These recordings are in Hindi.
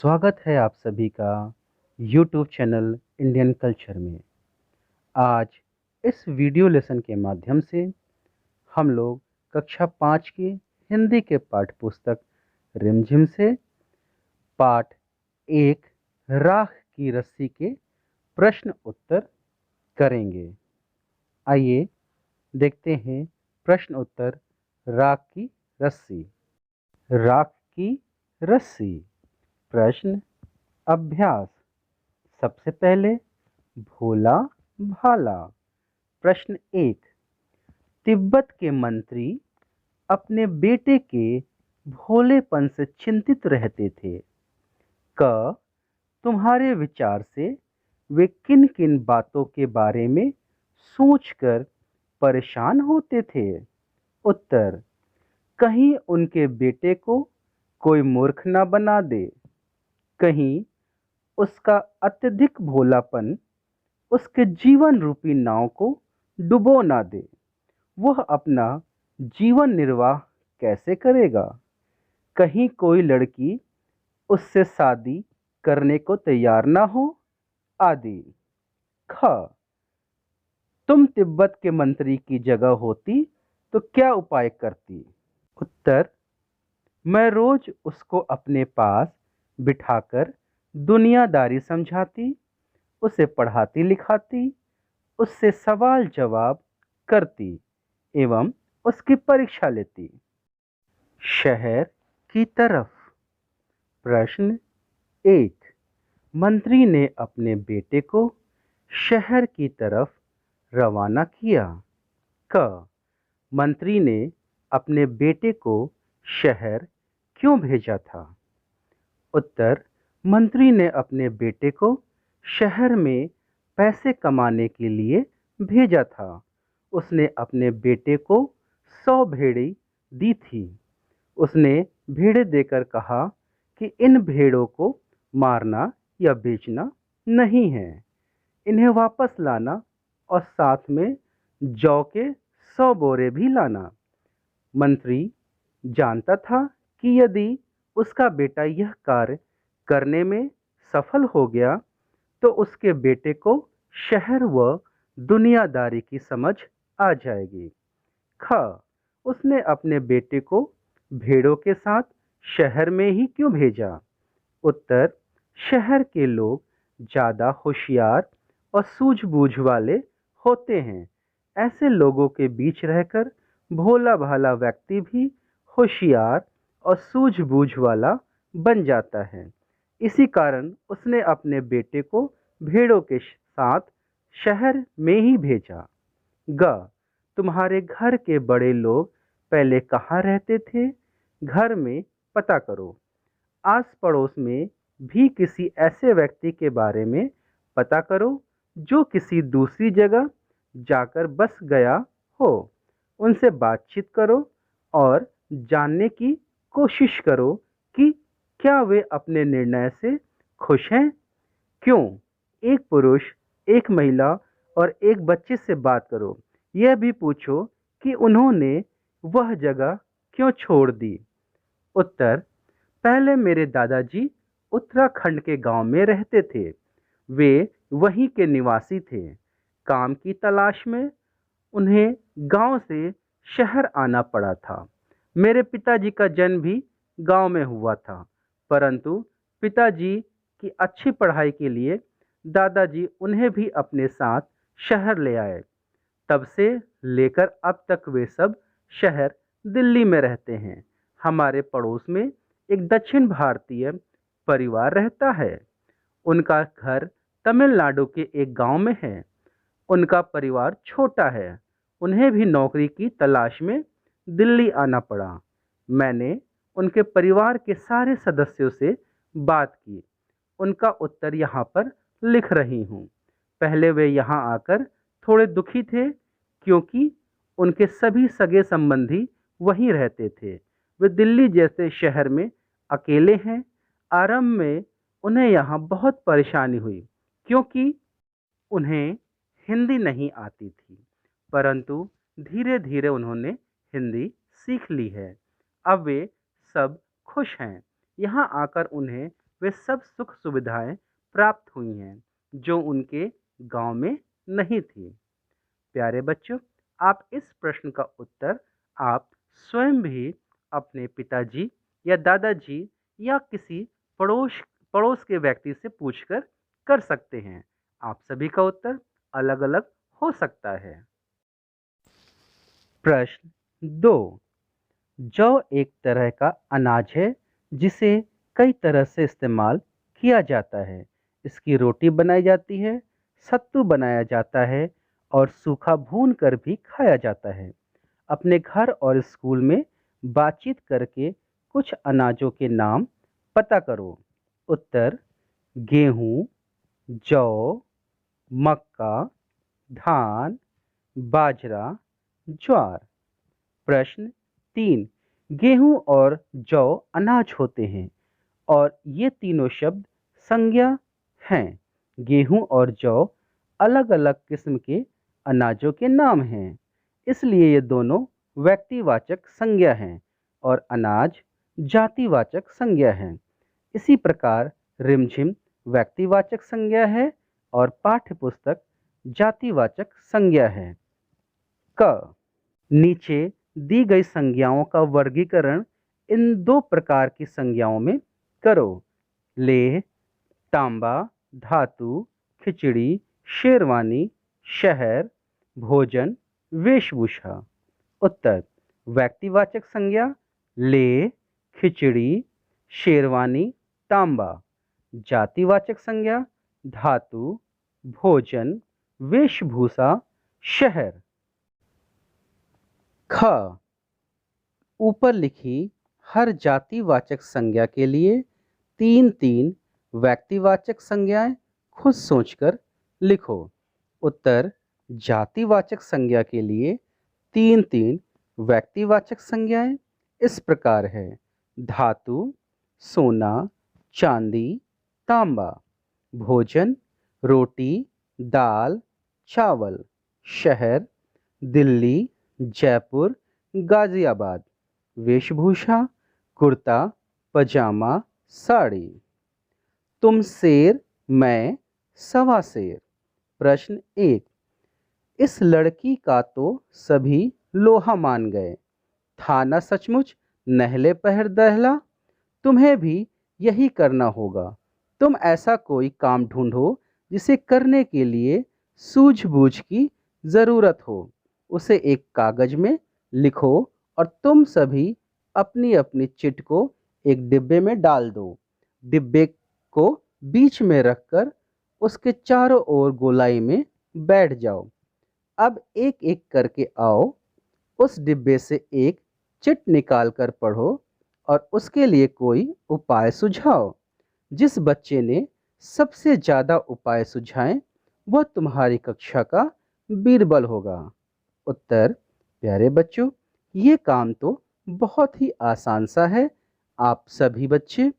स्वागत है आप सभी का YouTube चैनल इंडियन कल्चर में। आज इस वीडियो लेसन के माध्यम से हम लोग कक्षा 5 की हिंदी के पाठ्य पुस्तक रिमझिम से पाठ 1 राख की रस्सी के प्रश्न उत्तर करेंगे। आइए देखते हैं प्रश्न उत्तर राख की रस्सी। राख की रस्सी। प्रश्न अभ्यास। सबसे पहले भोला भाला। प्रश्न 1। तिब्बत के मंत्री अपने बेटे के भोलेपन से चिंतित रहते थे। क। तुम्हारे विचार से वे किन किन बातों के बारे में सोचकर परेशान होते थे? उत्तर। कहीं उनके बेटे को कोई मूर्ख न बना दे, कहीं उसका अत्यधिक भोलापन उसके जीवन रूपी नाव को डुबो ना दे, वह अपना जीवन निर्वाह कैसे करेगा? कहीं कोई लड़की उससे शादी करने को तैयार ना हो, आदि। ख। तुम तिब्बत के मंत्री की जगह होती तो क्या उपाय करती? उत्तर। मैं रोज उसको अपने पास बिठाकर दुनियादारी समझाती, उसे पढ़ाती लिखाती, उससे सवाल जवाब करती एवं उसकी परीक्षा लेती। शहर की तरफ। प्रश्न 1। मंत्री ने अपने बेटे को शहर की तरफ रवाना किया। क। मंत्री ने अपने बेटे को शहर क्यों भेजा था? उत्तर। मंत्री ने अपने बेटे को शहर में पैसे कमाने के लिए भेजा था। उसने अपने बेटे को 100 भेड़ें दी थी। उसने भेड़ें देकर कहा कि इन भेड़ों को मारना या बेचना नहीं है, इन्हें वापस लाना और साथ में जौ के 100 बोरे भी लाना। मंत्री जानता था कि यदि उसका बेटा यह कार्य करने में सफल हो गया तो उसके बेटे को शहर व दुनियादारी की समझ आ जाएगी। ख। उसने अपने बेटे को भेड़ों के साथ शहर में ही क्यों भेजा? उत्तर। शहर के लोग ज्यादा होशियार और सूझबूझ वाले होते हैं। ऐसे लोगों के बीच रहकर भोला भाला व्यक्ति भी होशियार और सूझबूझ वाला बन जाता है। इसी कारण उसने अपने बेटे को भेड़ों के साथ शहर में ही भेजा। ग। तुम्हारे घर के बड़े लोग पहले कहाँ रहते थे? घर में पता करो। आस पड़ोस में भी किसी ऐसे व्यक्ति के बारे में पता करो जो किसी दूसरी जगह जाकर बस गया हो। उनसे बातचीत करो और जानने की कोशिश करो कि क्या वे अपने निर्णय से खुश हैं। क्यों? एक पुरुष, एक महिला और एक बच्चे से बात करो। यह भी पूछो कि उन्होंने वह जगह क्यों छोड़ दी। उत्तर। पहले मेरे दादाजी उत्तराखंड के गांव में रहते थे। वे वहीं के निवासी थे। काम की तलाश में उन्हें गांव से शहर आना पड़ा था। मेरे पिताजी का जन्म भी गांव में हुआ था, परंतु पिताजी की अच्छी पढ़ाई के लिए दादाजी उन्हें भी अपने साथ शहर ले आए। तब से लेकर अब तक वे सब शहर दिल्ली में रहते हैं। हमारे पड़ोस में एक दक्षिण भारतीय परिवार रहता है। उनका घर तमिलनाडु के एक गांव में है। उनका परिवार छोटा है। उन्हें भी नौकरी की तलाश में दिल्ली आना पड़ा। मैंने उनके परिवार के सारे सदस्यों से बात की। उनका उत्तर यहाँ पर लिख रही हूँ। पहले वे यहाँ आकर थोड़े दुखी थे क्योंकि उनके सभी सगे संबंधी वहीं रहते थे। वे दिल्ली जैसे शहर में अकेले हैं। आरंभ में उन्हें यहाँ बहुत परेशानी हुई क्योंकि उन्हें हिंदी नहीं आती थी, परंतु धीरे धीरे उन्होंने हिंदी सीख ली है। अब वे सब खुश हैं। यहाँ आकर उन्हें वे सब सुख सुविधाएं प्राप्त हुई हैं जो उनके गांव में नहीं थी। प्यारे बच्चों, आप इस प्रश्न का उत्तर आप स्वयं भी अपने पिताजी या दादाजी या किसी पड़ोस पड़ोस के व्यक्ति से पूछकर कर सकते हैं। आप सभी का उत्तर अलग-अलग हो सकता है। प्रश्न 2। जौ एक तरह का अनाज है जिसे कई तरह से इस्तेमाल किया जाता है। इसकी रोटी बनाई जाती है, सत्तू बनाया जाता है और सूखा भून कर भी खाया जाता है। अपने घर और स्कूल में बातचीत करके कुछ अनाजों के नाम पता करो। उत्तर: गेहूँ, जौ, मक्का, धान, बाजरा, ज्वार। प्रश्न 3। गेहूं और जौ अनाज होते हैं और ये तीनों शब्द संज्ञा हैं। गेहूं और जौ अलग-अलग किस्म के अनाजों के नाम हैं, इसलिए ये दोनों व्यक्तिवाचक संज्ञा हैं और अनाज जातिवाचक संज्ञा हैं। इसी प्रकार रिमझिम व्यक्तिवाचक संज्ञा है और पाठ्यपुस्तक जातिवाचक संज्ञा है। क। नीचे दी गई संज्ञाओं का वर्गीकरण इन दो प्रकार की संज्ञाओं में करो। लेह, तांबा, धातु, खिचड़ी, शेरवानी, शहर, भोजन, वेशभूषा। उत्तर: व्यक्तिवाचक संज्ञा लेह, खिचड़ी, शेरवानी, तांबा। जातिवाचक संज्ञा धातु, भोजन, वेशभूषा, शहर। ख। ऊपर लिखी हर जातिवाचक संज्ञा के लिए तीन तीन व्यक्तिवाचक संज्ञाएं खुद सोचकर लिखो। उत्तर: जातिवाचक संज्ञा के लिए तीन तीन व्यक्तिवाचक संज्ञाएं इस प्रकार है: धातु, सोना, चांदी, तांबा। भोजन: रोटी, दाल, चावल। शहर: दिल्ली, जयपुर, गाजियाबाद। वेशभूषा: कुर्ता, पजामा, साड़ी। तुम शेर, मैं सवा शेर। प्रश्न 1। इस लड़की का तो सभी लोहा मान गए, था ना सचमुच नहले पहर दहला। तुम्हें भी यही करना होगा। तुम ऐसा कोई काम ढूंढो जिसे करने के लिए सूझबूझ की ज़रूरत हो। उसे एक कागज में लिखो और तुम सभी अपनी अपनी चिट को एक डिब्बे में डाल दो। डिब्बे को बीच में रखकर उसके चारों ओर गोलाई में बैठ जाओ। अब एक एक करके आओ, उस डिब्बे से एक चिट निकाल कर पढ़ो और उसके लिए कोई उपाय सुझाओ। जिस बच्चे ने सबसे ज़्यादा उपाय सुझाएं वह तुम्हारी कक्षा का बीरबल होगा। उत्तर: प्यारे बच्चों, ये काम तो बहुत ही आसान सा है। आप सभी बच्चे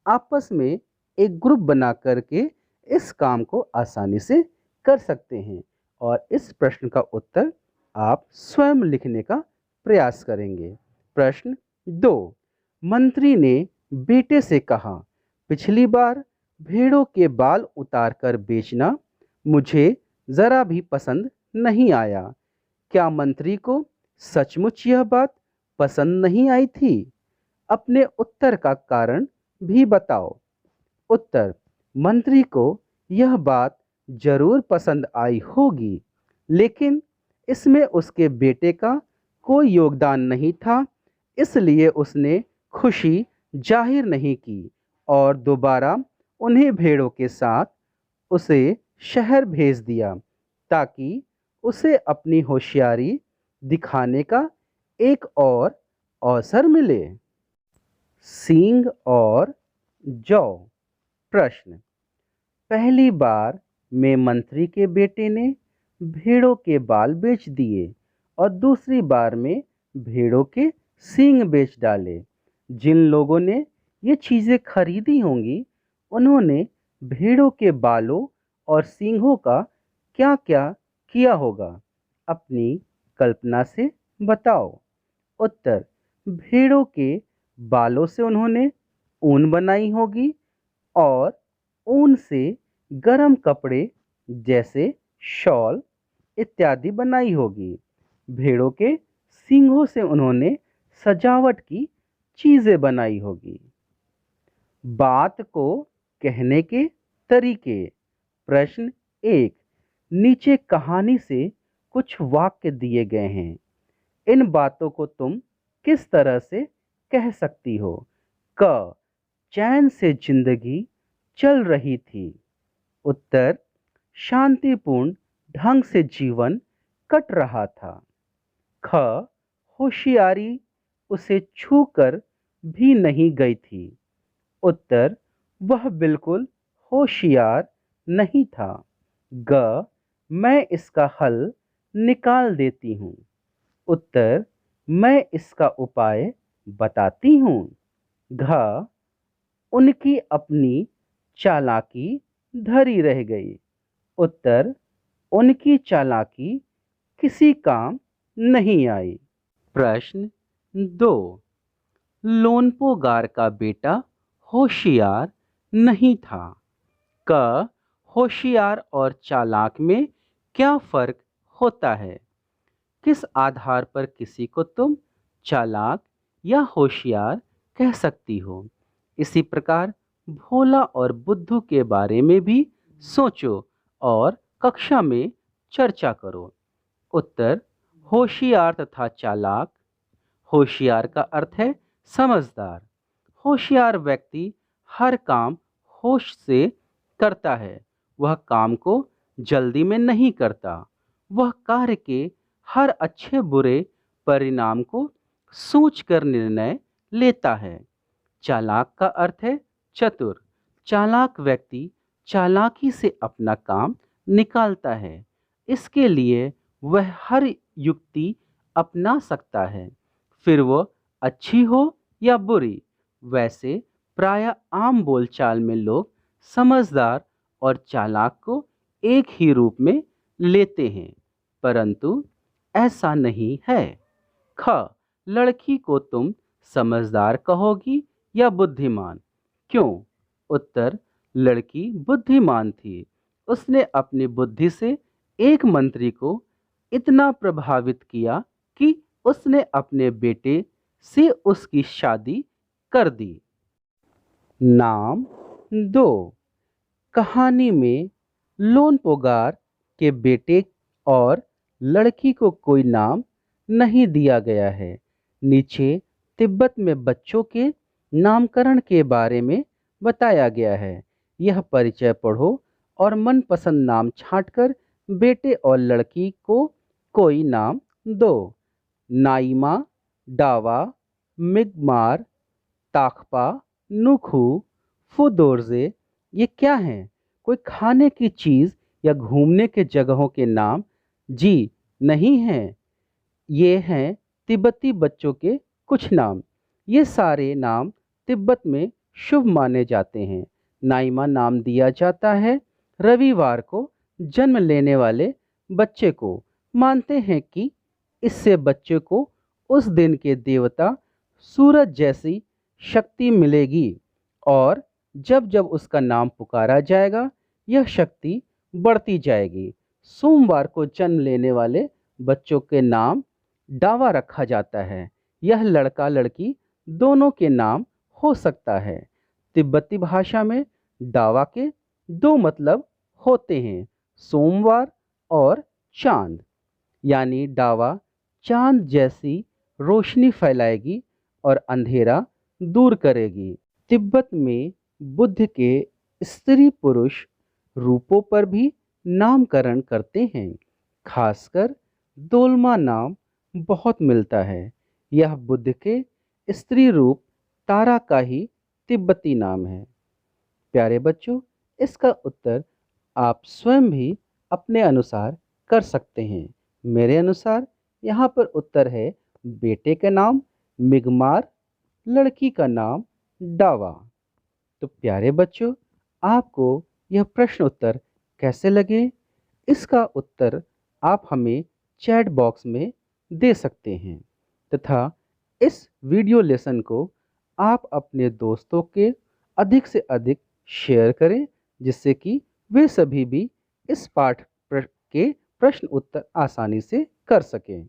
आपस में एक ग्रुप बना करके इस काम को आसानी से कर सकते हैं और इस प्रश्न का उत्तर आप स्वयं लिखने का प्रयास करेंगे। प्रश्न 2। मंत्री ने बेटे से कहा, पिछली बार भेड़ों के बाल उतार कर बेचना मुझे ज़रा भी पसंद नहीं आया। क्या मंत्री को सचमुच यह बात पसंद नहीं आई थी? अपने उत्तर का कारण भी बताओ। उत्तर: मंत्री को यह बात जरूर पसंद आई होगी, लेकिन इसमें उसके बेटे का कोई योगदान नहीं था, इसलिए उसने खुशी जाहिर नहीं की और दोबारा उन्हीं भेड़ों के साथ उसे शहर भेज दिया ताकि उसे अपनी होशियारी दिखाने का एक और अवसर मिले। सींग और जौ। प्रश्न: पहली बार में मंत्री के बेटे ने भेड़ों के बाल बेच दिए और दूसरी बार में भेड़ों के सींग बेच डाले। जिन लोगों ने ये चीज़ें खरीदी होंगी उन्होंने भेड़ों के बालों और सींगों का क्या क्या किया होगा? अपनी कल्पना से बताओ। उत्तर: भेड़ों के बालों से उन्होंने ऊन बनाई होगी, और ऊन से गर्म कपड़े जैसे शॉल इत्यादि बनाई होगी। भेड़ों के सींगों से उन्होंने सजावट की चीजें बनाई होगी। बात को कहने के तरीके। प्रश्न 1। नीचे कहानी से कुछ वाक्य दिए गए हैं। इन बातों को तुम किस तरह से कह सकती हो? क। चैन से जिंदगी चल रही थी। उत्तर। शांतिपूर्ण ढंग से जीवन कट रहा था। ख। होशियारी उसे छूकर भी नहीं गई थी। उत्तर। वह बिल्कुल होशियार नहीं था। ग। मैं इसका हल निकाल देती हूँ। उत्तर। मैं इसका उपाय बताती हूँ। घ। उनकी अपनी चालाकी धरी रह गई। उत्तर। उनकी चालाकी किसी काम नहीं आई। प्रश्न 2। लोनपोगार का बेटा होशियार नहीं था। क। होशियार और चालाक में क्या फर्क होता है? किस आधार पर किसी को तुम चालाक या होशियार कह सकती हो? इसी प्रकार भोला और बुद्धू के बारे में भी सोचो और कक्षा में चर्चा करो। उत्तर। होशियार तथा चालाक। होशियार का अर्थ है समझदार। होशियार व्यक्ति हर काम होश से करता है। वह काम को जल्दी में नहीं करता। वह कार्य के हर अच्छे बुरे परिणाम को सोचकर निर्णय लेता है। चालाक का अर्थ है चतुर। चालाक व्यक्ति चालाकी से अपना काम निकालता है। इसके लिए वह हर युक्ति अपना सकता है, फिर वो अच्छी हो या बुरी। वैसे प्राय आम बोलचाल में लोग समझदार और चालाक को एक ही रूप में लेते हैं, परंतु ऐसा नहीं है। ख। लड़की को तुम समझदार कहोगी या बुद्धिमान? क्यों? उत्तर। लड़की बुद्धिमान थी। उसने अपनी बुद्धि से एक मंत्री को इतना प्रभावित किया कि उसने अपने बेटे से उसकी शादी कर दी। नाम 2। कहानी में लोनपोगार के बेटे और लड़की को कोई नाम नहीं दिया गया है। नीचे तिब्बत में बच्चों के नामकरण के बारे में बताया गया है। यह परिचय पढ़ो और मनपसंद नाम छांटकर बेटे और लड़की को कोई नाम दो। नाइमा, डावा, मिगमार, ताकपा, नुखू, फुदोर्जे ये क्या हैं? कोई खाने की चीज़ या घूमने के जगहों के नाम? जी नहीं हैं। ये हैं तिब्बती बच्चों के कुछ नाम। ये सारे नाम तिब्बत में शुभ माने जाते हैं। नाइमा नाम दिया जाता है रविवार को जन्म लेने वाले बच्चे को। मानते हैं कि इससे बच्चे को उस दिन के देवता सूरज जैसी शक्ति मिलेगी और जब जब उसका नाम पुकारा जाएगा यह शक्ति बढ़ती जाएगी। सोमवार को जन्म लेने वाले बच्चों के नाम डावा रखा जाता है। यह लड़का लड़की दोनों के नाम हो सकता है। तिब्बती भाषा में डावा के दो मतलब होते हैं, सोमवार और चांद। यानी डावा चांद जैसी रोशनी फैलाएगी और अंधेरा दूर करेगी। तिब्बत में बुद्ध के स्त्री पुरुष रूपों पर भी नामकरण करते हैं। खासकर दोलमा नाम बहुत मिलता है। यह बुद्ध के स्त्री रूप तारा का ही तिब्बती नाम है। प्यारे बच्चों, इसका उत्तर आप स्वयं भी अपने अनुसार कर सकते हैं। मेरे अनुसार यहाँ पर उत्तर है बेटे का नाम मिगमार, लड़की का नाम डावा। तो प्यारे बच्चों, आपको यह प्रश्न उत्तर कैसे लगे? इसका उत्तर आप हमें चैट बॉक्स में दे सकते हैं तथा इस वीडियो लेसन को आप अपने दोस्तों के अधिक से अधिक शेयर करें, जिससे कि वे सभी भी इस पाठ के प्रश्न उत्तर आसानी से कर सकें।